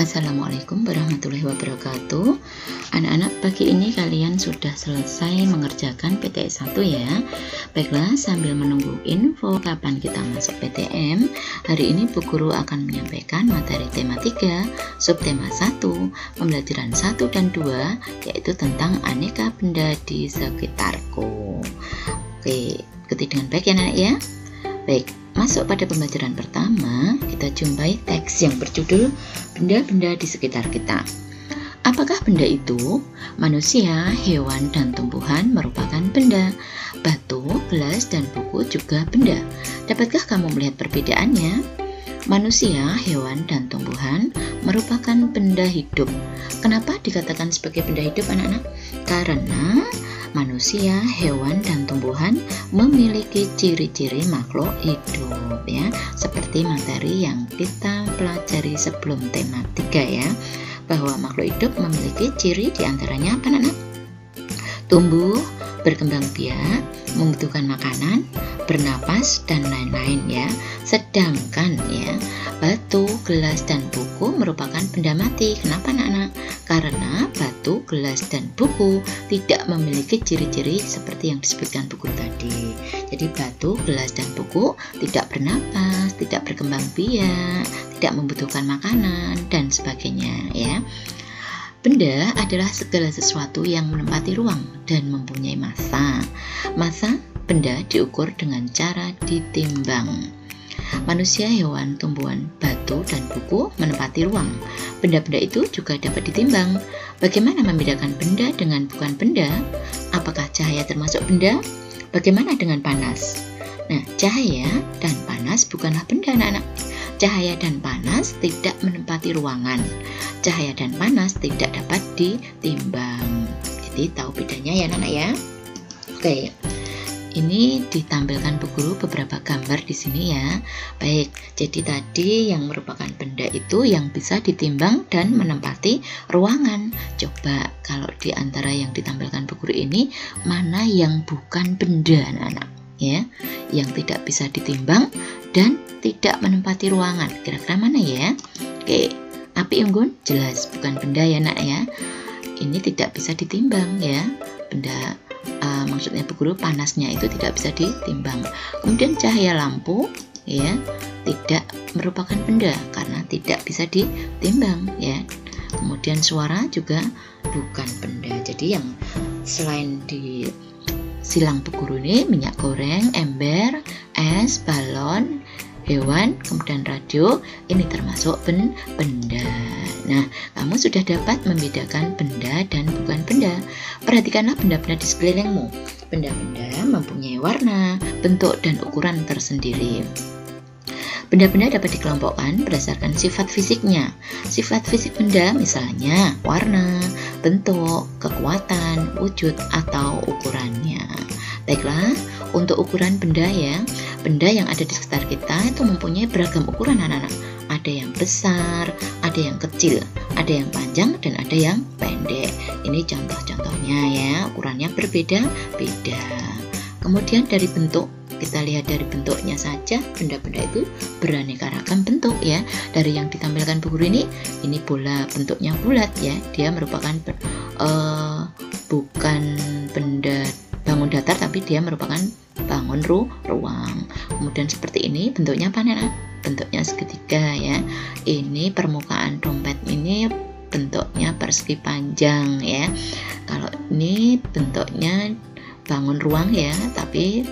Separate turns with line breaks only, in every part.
Assalamualaikum warahmatullahi wabarakatuh. Anak-anak, pagi ini kalian sudah selesai mengerjakan PTS 1 ya. Baiklah, sambil menunggu info kapan kita masuk PTM, hari ini Bu Guru akan menyampaikan materi tema 3, subtema 1, pembelajaran 1 dan 2, yaitu tentang aneka benda di sekitarku. Oke, ikuti dengan baik ya anak ya. Baik, masuk pada pembelajaran pertama, kita jumpai teks yang berjudul benda-benda di sekitar kita. Apakah benda itu? Manusia, hewan, dan tumbuhan merupakan benda. Batu, gelas, dan buku juga benda. Dapatkah kamu melihat perbedaannya? Manusia, hewan, dan tumbuhan merupakan benda hidup. Kenapa dikatakan sebagai benda hidup, anak-anak? Karena manusia, hewan, dan tumbuhan memiliki ciri-ciri makhluk hidup ya, seperti materi yang kita pelajari sebelum tema 3 ya, bahwa makhluk hidup memiliki ciri diantaranya apa anak-anak? Tumbuh, berkembang biak, membutuhkan makanan, bernapas, dan lain-lain ya. Sedangkan ya, batu, gelas, dan buku merupakan benda mati. Kenapa anak-anak? Karena batu, gelas, dan buku tidak memiliki ciri-ciri seperti yang disebutkan Bu Guru tadi. Jadi batu, gelas, dan buku tidak bernapas, tidak berkembang biak, tidak membutuhkan makanan, dan sebagainya ya. Benda adalah segala sesuatu yang menempati ruang dan mempunyai massa. Massa benda diukur dengan cara ditimbang. Manusia, hewan, tumbuhan, batu, dan buku menempati ruang. Benda-benda itu juga dapat ditimbang. Bagaimana membedakan benda dengan bukan benda? Apakah cahaya termasuk benda? Bagaimana dengan panas? Nah, cahaya dan panas bukanlah benda anak-anak. Cahaya dan panas tidak menempati ruangan. Cahaya dan panas tidak dapat ditimbang. Jadi tahu bedanya ya anak-anak ya. Oke. Ini ditampilkan Bu Guru beberapa gambar di sini ya. Baik, jadi tadi yang merupakan benda itu yang bisa ditimbang dan menempati ruangan. Coba kalau di antara yang ditampilkan Bu Guru ini, mana yang bukan benda anak-anak ya, yang tidak bisa ditimbang dan tidak menempati ruangan. Kira-kira mana ya? Oke, api unggun jelas bukan benda ya nak ya. Ini tidak bisa ditimbang ya. Benda maksudnya Bu Guru, panasnya itu tidak bisa ditimbang. Kemudian cahaya lampu ya tidak merupakan benda karena tidak bisa ditimbang ya. Kemudian suara juga bukan benda. Jadi yang selain di silang Bu Guru ini, minyak goreng, ember, es, balon, hewan, kemudian radio, ini termasuk benda. Nah, kamu sudah dapat membedakan benda dan bukan benda. Perhatikanlah benda-benda di sekelilingmu. Benda-benda mempunyai warna, bentuk, dan ukuran tersendiri. Benda-benda dapat dikelompokkan berdasarkan sifat fisiknya. Sifat fisik benda misalnya warna, bentuk, kekuatan, wujud, atau ukurannya. Baiklah, untuk ukuran benda ya, benda yang ada di sekitar kita itu mempunyai beragam ukuran anak-anak. Ada yang besar, ada yang kecil, ada yang panjang, dan ada yang pendek. Ini contoh-contohnya ya, ukurannya berbeda-beda. Kemudian dari bentuk, kita lihat dari bentuknya saja, benda-benda itu beraneka ragam bentuk ya. Dari yang ditampilkan Bu Guru ini bola bentuknya bulat ya. Dia merupakan bukan benda bangun datar, tapi dia merupakan bangun ruang. Kemudian seperti ini bentuknya apa anak? Bentuknya segitiga ya. Ini permukaan dompet ini bentuknya persegi panjang ya. Kalau ini bentuknya bangun ruang ya, tapi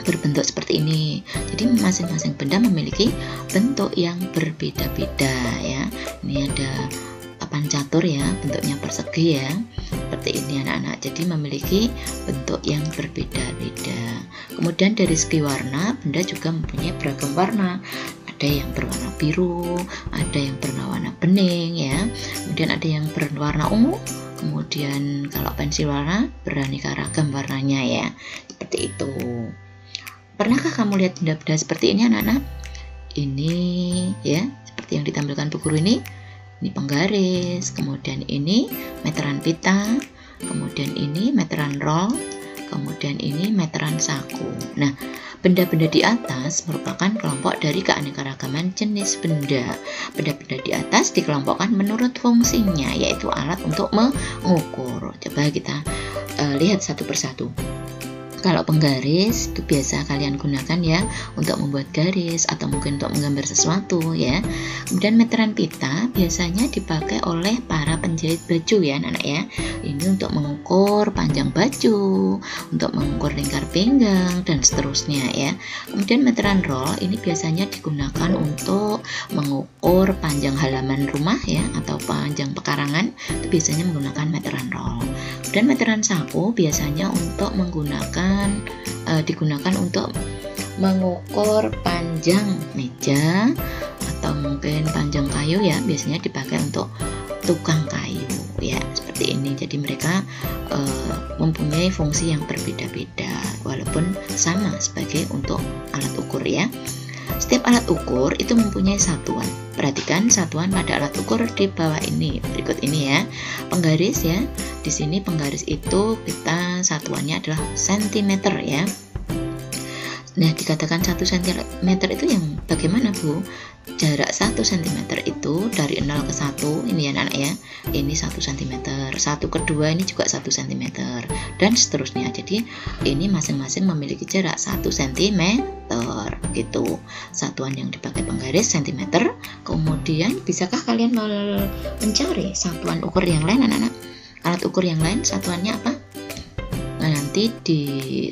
berbentuk seperti ini. Jadi masing-masing benda memiliki bentuk yang berbeda-beda ya. Ini ada papan catur ya, bentuknya persegi ya, seperti ini anak-anak. Jadi memiliki bentuk yang berbeda-beda. Kemudian dari segi warna, benda juga mempunyai beragam warna. Ada yang berwarna biru, ada yang berwarna bening ya, kemudian ada yang berwarna ungu. Kemudian kalau pensil warna beraneka ragam warnanya ya, seperti itu. Pernahkah kamu lihat benda-benda seperti ini anak-anak? Ini ya, seperti yang ditampilkan Bu Guru ini penggaris, kemudian ini meteran pita, kemudian ini meteran roll, kemudian ini meteran saku. Nah, benda-benda di atas merupakan kelompok dari keanekaragaman jenis benda. Benda-benda di atas dikelompokkan menurut fungsinya, yaitu alat untuk mengukur. Coba kita lihat satu persatu. Kalau penggaris itu biasa kalian gunakan ya untuk membuat garis atau mungkin untuk menggambar sesuatu ya. Kemudian meteran pita biasanya dipakai oleh para penjahit baju ya anak-anak ya. Ini untuk mengukur panjang baju, untuk mengukur lingkar pinggang dan seterusnya ya. Kemudian meteran roll ini biasanya digunakan untuk mengukur panjang halaman rumah ya atau panjang pekarangan, itu biasanya menggunakan meteran roll. Dan meteran saku biasanya untuk digunakan untuk mengukur panjang meja atau mungkin panjang kayu ya, biasanya dipakai untuk tukang kayu ya, seperti ini. Jadi mereka mempunyai fungsi yang berbeda-beda walaupun sama sebagai untuk alat ukur ya. Setiap alat ukur itu mempunyai satuan. Perhatikan satuan pada alat ukur di bawah ini. Berikut ini ya. Penggaris ya. Di sini penggaris itu kita satuannya adalah sentimeter ya. Nah, dikatakan 1 cm itu yang bagaimana, Bu? Jarak 1 cm itu dari 0 ke 1, ini ya anak ya. Ini 1 cm, 1 ke 2 ini juga 1 cm, dan seterusnya. Jadi, ini masing-masing memiliki jarak 1 cm gitu. Satuan yang dipakai penggaris cm. Kemudian, bisakah kalian mencari satuan ukur yang lain, anak-anak? Alat ukur yang lain satuannya apa? Nah, nanti di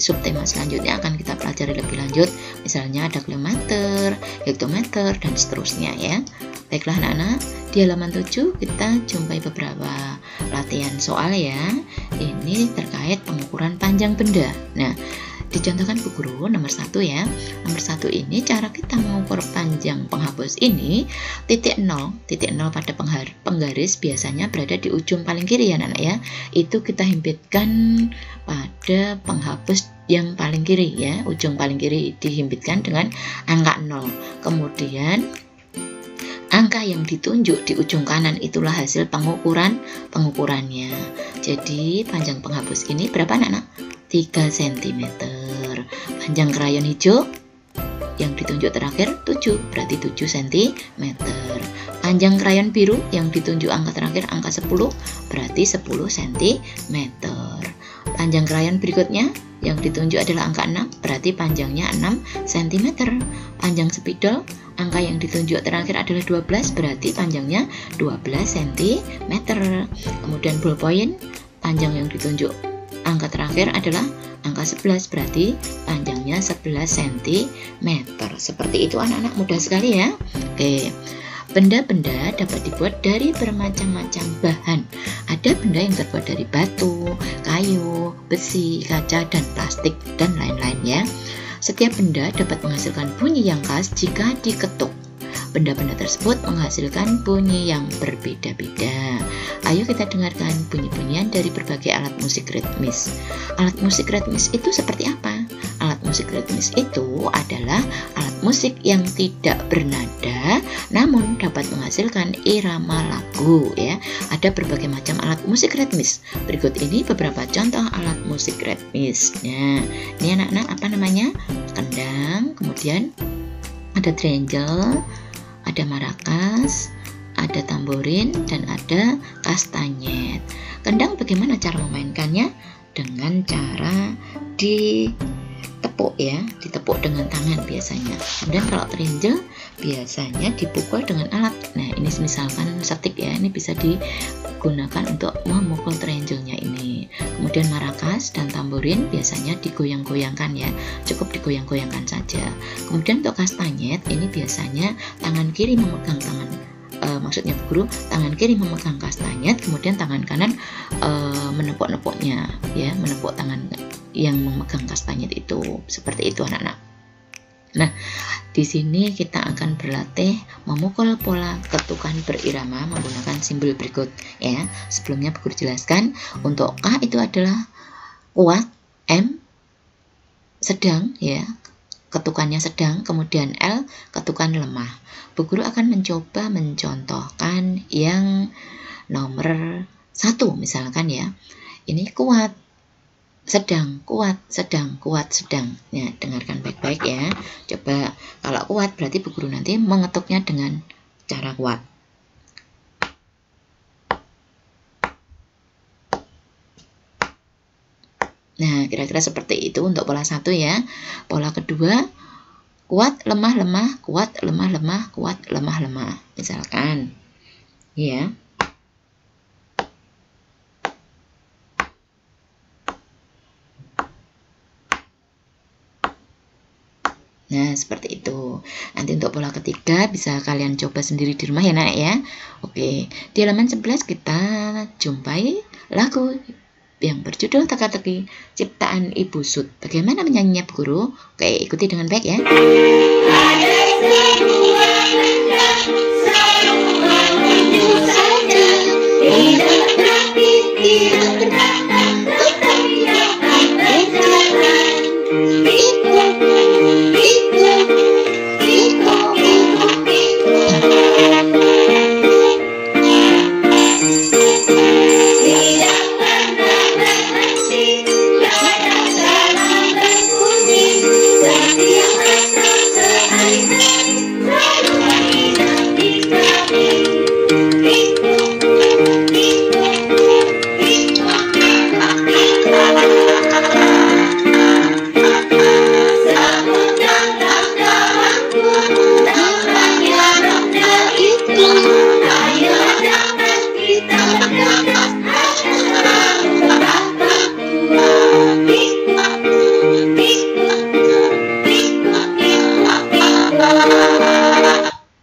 subtema selanjutnya akan kita pelajari lebih lanjut. Misalnya ada kilometer, hektometer, dan seterusnya ya. Baiklah anak-anak, di halaman 7 kita jumpai beberapa latihan soal ya. Ini terkait pengukuran panjang benda. Nah, dicontohkan Bu Guru nomor 1 ya. Nomor 1 ini cara kita mengukur panjang penghapus ini, titik 0 pada penggaris biasanya berada di ujung paling kiri ya anak ya. Itu kita himpitkan pada penghapus yang paling kiri ya. Ujung paling kiri dihimpitkan dengan angka 0. Kemudian angka yang ditunjuk di ujung kanan itulah hasil pengukurannya. Jadi panjang penghapus ini berapa anak-anak? 3 cm. Panjang krayon hijau yang ditunjuk terakhir 7, berarti 7 cm. Panjang krayon biru yang ditunjuk angka terakhir angka 10, berarti 10 cm. Panjang krayon berikutnya yang ditunjuk adalah angka 6, berarti panjangnya 6 cm. Panjang spidol angka yang ditunjuk terakhir adalah 12, berarti panjangnya 12 cm. Kemudian ballpoint panjang yang ditunjuk angka terakhir adalah angka 11, berarti panjangnya 11 cm. Seperti itu anak-anak, mudah sekali ya. Oke. Benda-benda dapat dibuat dari bermacam-macam bahan. Ada benda yang terbuat dari batu, kayu, besi, kaca, dan plastik, dan lain-lain ya. Setiap benda dapat menghasilkan bunyi yang khas jika diketuk. Benda-benda tersebut menghasilkan bunyi yang berbeda-beda. Ayo kita dengarkan bunyi-bunyian dari berbagai alat musik ritmis. Alat musik ritmis itu seperti apa? Alat musik ritmis itu adalah alat musik yang tidak bernada namun dapat menghasilkan irama lagu ya. Ada berbagai macam alat musik ritmis. Berikut ini beberapa contoh alat musik ritmis. Nah, ini anak-anak apa namanya? Kendang, kemudian ada triangle, ada marakas, ada tamborin, dan ada kastanyet. Kendang bagaimana cara memainkannya? Dengan cara ditepuk ya, ditepuk dengan tangan biasanya. Kemudian kalau triangle biasanya dipukul dengan alat. Nah, ini misalkan setik ya, ini bisa digunakan untuk memukul triangle-nya ini. Kemudian marakas dan tamborin biasanya digoyang-goyangkan ya, cukup digoyang-goyangkan saja. Kemudian untuk kastanyet ini biasanya tangan kiri memegang maksudnya Bu Guru, tangan kiri memegang kastanyet, kemudian tangan kanan menepuk-nepuknya ya, menepuk tangan yang memegang kastanyet itu. Seperti itu anak-anak. Nah, di sini kita akan berlatih memukul pola ketukan berirama menggunakan simbol berikut ya. Sebelumnya Bu Guru jelaskan, untuk K itu adalah kuat, M sedang ya, ketukannya sedang, kemudian L ketukan lemah. Bu Guru akan mencoba mencontohkan yang nomor 1 misalkan ya. Ini kuat. sedang, kuat, sedang, kuat, sedang. Ya, dengarkan baik-baik ya. Coba kalau kuat berarti Bu Guru nanti mengetuknya dengan cara kuat. Nah, kira-kira seperti itu untuk pola 1 ya. Pola kedua, kuat, lemah, lemah, kuat, lemah, lemah, kuat, lemah, lemah. Misalkan, ya. Nah, seperti itu. Nanti untuk pola ketiga bisa kalian coba sendiri di rumah ya, Nak ya. Oke, di halaman 11 kita jumpai lagu yang berjudul Teka-teki ciptaan Ibu Sud. Bagaimana menyanyinya Bu Guru? Oke, ikuti dengan baik ya.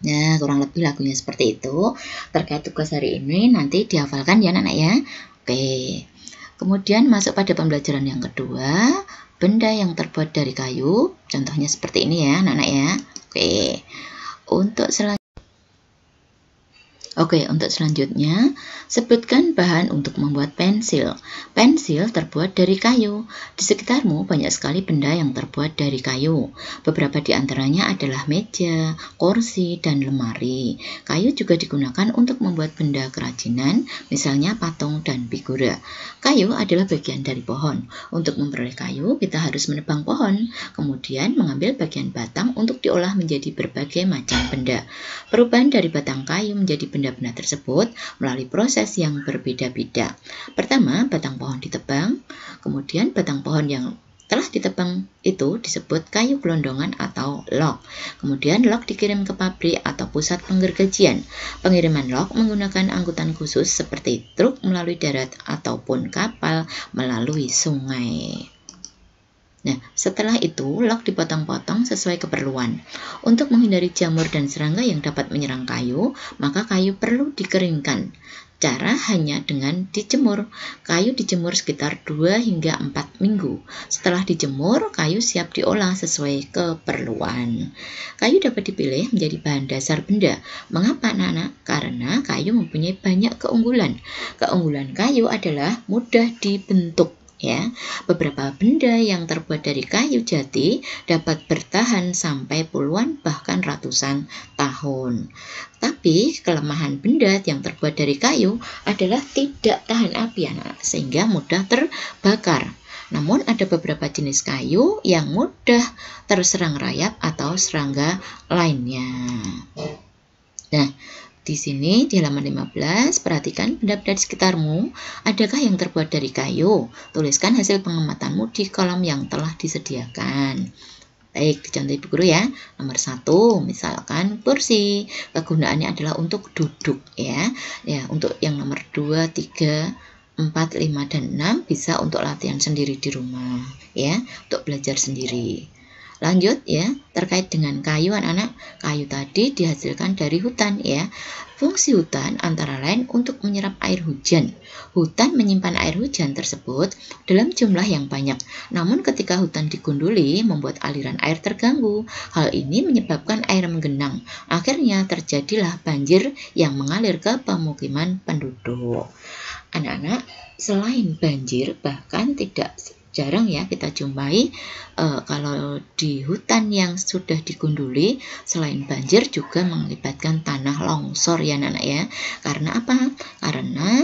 Nah, kurang lebih lagunya seperti itu. Terkait tugas hari ini nanti dihafalkan ya anak-anak ya. Oke. Kemudian masuk pada pembelajaran yang kedua, benda yang terbuat dari kayu. Contohnya seperti ini ya anak-anak ya. Untuk selanjutnya, sebutkan bahan untuk membuat pensil. Pensil terbuat dari kayu. Di sekitarmu banyak sekali benda yang terbuat dari kayu. Beberapa di antaranya adalah meja, kursi, dan lemari. Kayu juga digunakan untuk membuat benda kerajinan, misalnya patung dan figura. Kayu adalah bagian dari pohon. Untuk memperoleh kayu, kita harus menebang pohon, kemudian mengambil bagian batang untuk diolah menjadi berbagai macam benda. Perubahan dari batang kayu menjadi benda-benda tersebut melalui proses yang berbeda-beda. Pertama, batang pohon ditebang, kemudian batang pohon yang telah ditebang itu disebut kayu gelondongan atau log. Kemudian log dikirim ke pabrik atau pusat penggergajian. Pengiriman log menggunakan angkutan khusus seperti truk melalui darat ataupun kapal melalui sungai. Nah, setelah itu log dipotong-potong sesuai keperluan. Untuk menghindari jamur dan serangga yang dapat menyerang kayu, maka kayu perlu dikeringkan. Cara hanya dengan dijemur. Kayu dijemur sekitar 2 hingga 4 minggu. Setelah dijemur, kayu siap diolah sesuai keperluan. Kayu dapat dipilih menjadi bahan dasar benda. Mengapa, anak-anak? Karena kayu mempunyai banyak keunggulan. Keunggulan kayu adalah mudah dibentuk. Ya, beberapa benda yang terbuat dari kayu jati dapat bertahan sampai puluhan bahkan ratusan tahun. Tapi kelemahan benda yang terbuat dari kayu adalah tidak tahan api, anak, sehingga mudah terbakar. Namun ada beberapa jenis kayu yang mudah terserang rayap atau serangga lainnya. Nah, di sini di halaman 15, perhatikan benda-benda di sekitarmu. Adakah yang terbuat dari kayu? Tuliskan hasil pengamatanmu di kolom yang telah disediakan. Baik, dicontohi Bu Guru ya. Nomor 1, misalkan kursi. Kegunaannya adalah untuk duduk ya. Ya, untuk yang nomor 2, 3, 4, 5, dan 6 bisa untuk latihan sendiri di rumah ya, untuk belajar sendiri. Lanjut ya, terkait dengan kayu anak-anak, kayu tadi dihasilkan dari hutan ya. Fungsi hutan antara lain untuk menyerap air hujan. Hutan menyimpan air hujan tersebut dalam jumlah yang banyak. Namun ketika hutan digunduli membuat aliran air terganggu. Hal ini menyebabkan air menggenang. Akhirnya terjadilah banjir yang mengalir ke pemukiman penduduk. Anak-anak, selain banjir bahkan tidak jarang ya kita jumpai kalau di hutan yang sudah digunduli, selain banjir juga mengakibatkan tanah longsor ya anak-anak ya. Karena apa? Karena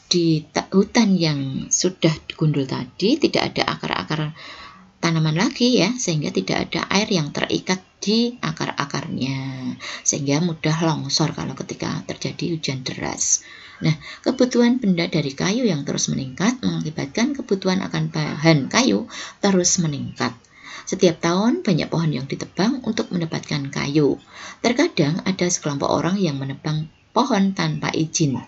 di hutan yang sudah gundul tadi tidak ada akar-akar tanaman lagi ya, sehingga tidak ada air yang terikat di akar-akarnya, sehingga mudah longsor kalau ketika terjadi hujan deras. Nah, kebutuhan benda dari kayu yang terus meningkat mengakibatkan kebutuhan akan bahan kayu terus meningkat. Setiap tahun banyak pohon yang ditebang untuk mendapatkan kayu. Terkadang ada sekelompok orang yang menebang pohon tanpa izin.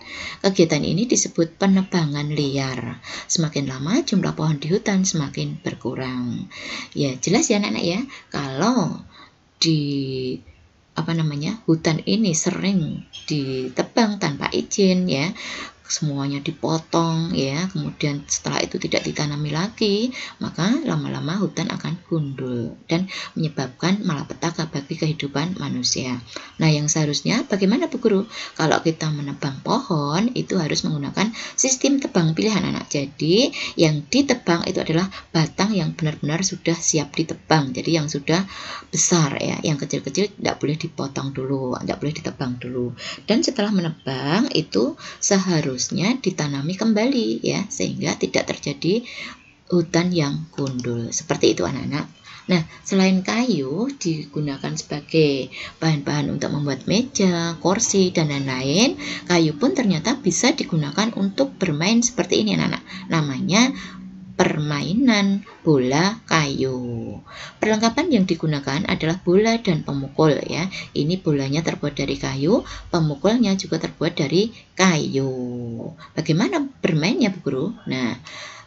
Kegiatan ini disebut penebangan liar. Semakin lama jumlah pohon di hutan semakin berkurang. Ya, jelas ya anak-anak ya, kalau di hutan ini sering ditebang tanpa izin ya, semuanya dipotong ya, kemudian setelah itu tidak ditanami lagi, maka lama-lama hutan akan gundul dan menyebabkan malapetaka bagi kehidupan manusia. Nah, yang seharusnya bagaimana Bu Guru? Kalau kita menebang pohon itu harus menggunakan sistem tebang pilihan anak. Jadi yang ditebang itu adalah batang yang benar-benar sudah siap ditebang. Jadi yang sudah besar ya, yang kecil-kecil tidak boleh dipotong dulu, tidak boleh ditebang dulu. Dan setelah menebang itu seharusnya ditanami kembali ya, sehingga tidak terjadi hutan yang gundul. Seperti itu anak-anak. Nah, selain kayu digunakan sebagai bahan-bahan untuk membuat meja, kursi, dan lain-lain, kayu pun ternyata bisa digunakan untuk bermain seperti ini anak-anak. Namanya permainan bola kayu. Perlengkapan yang digunakan adalah bola dan pemukul ya. Ini bolanya terbuat dari kayu, pemukulnya juga terbuat dari kayu. Bagaimana bermainnya Bu Guru? Nah,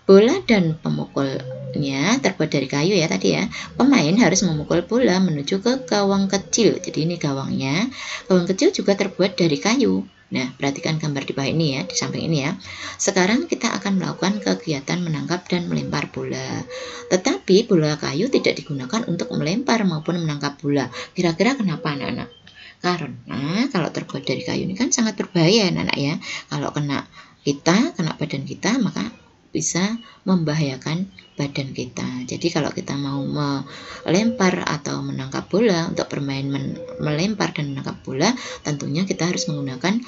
bola dan pemukulnya terbuat dari kayu ya tadi ya. Pemain harus memukul bola menuju ke gawang kecil. Jadi ini gawangnya. Gawang kecil juga terbuat dari kayu. Nah, perhatikan gambar di bawah ini ya, di samping ini ya. Sekarang kita akan melakukan kegiatan menangkap dan melempar bola. Tetapi bola kayu tidak digunakan untuk melempar maupun menangkap bola. Kira-kira kenapa anak-anak? Karena kalau terbuat dari kayu ini kan sangat berbahaya anak-anak ya. Kalau kena kita, kena badan kita, maka bisa membahayakan badan kita. Jadi kalau kita mau melempar atau menangkap bola, untuk bermain melempar dan menangkap bola, tentunya kita harus menggunakan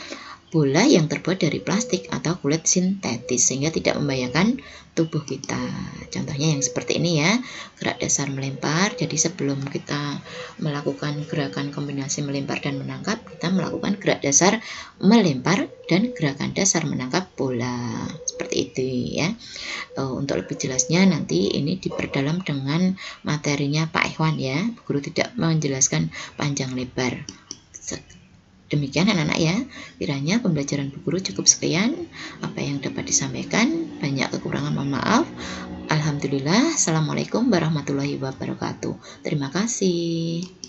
bola yang terbuat dari plastik atau kulit sintetis sehingga tidak membahayakan tubuh kita. Contohnya yang seperti ini ya, gerak dasar melempar. Jadi sebelum kita melakukan gerakan kombinasi melempar dan menangkap, kita melakukan gerak dasar melempar dan gerakan dasar menangkap bola. Seperti itu ya. Untuk lebih jelasnya nanti ini diperdalam dengan materinya Pak Ikhwan ya. Guru tidak menjelaskan panjang lebar. Demikian anak-anak ya, kiranya pembelajaran Bu Guru cukup sekian apa yang dapat disampaikan, banyak kekurangan mohon maaf. Alhamdulillah, Assalamualaikum warahmatullahi wabarakatuh. Terima kasih.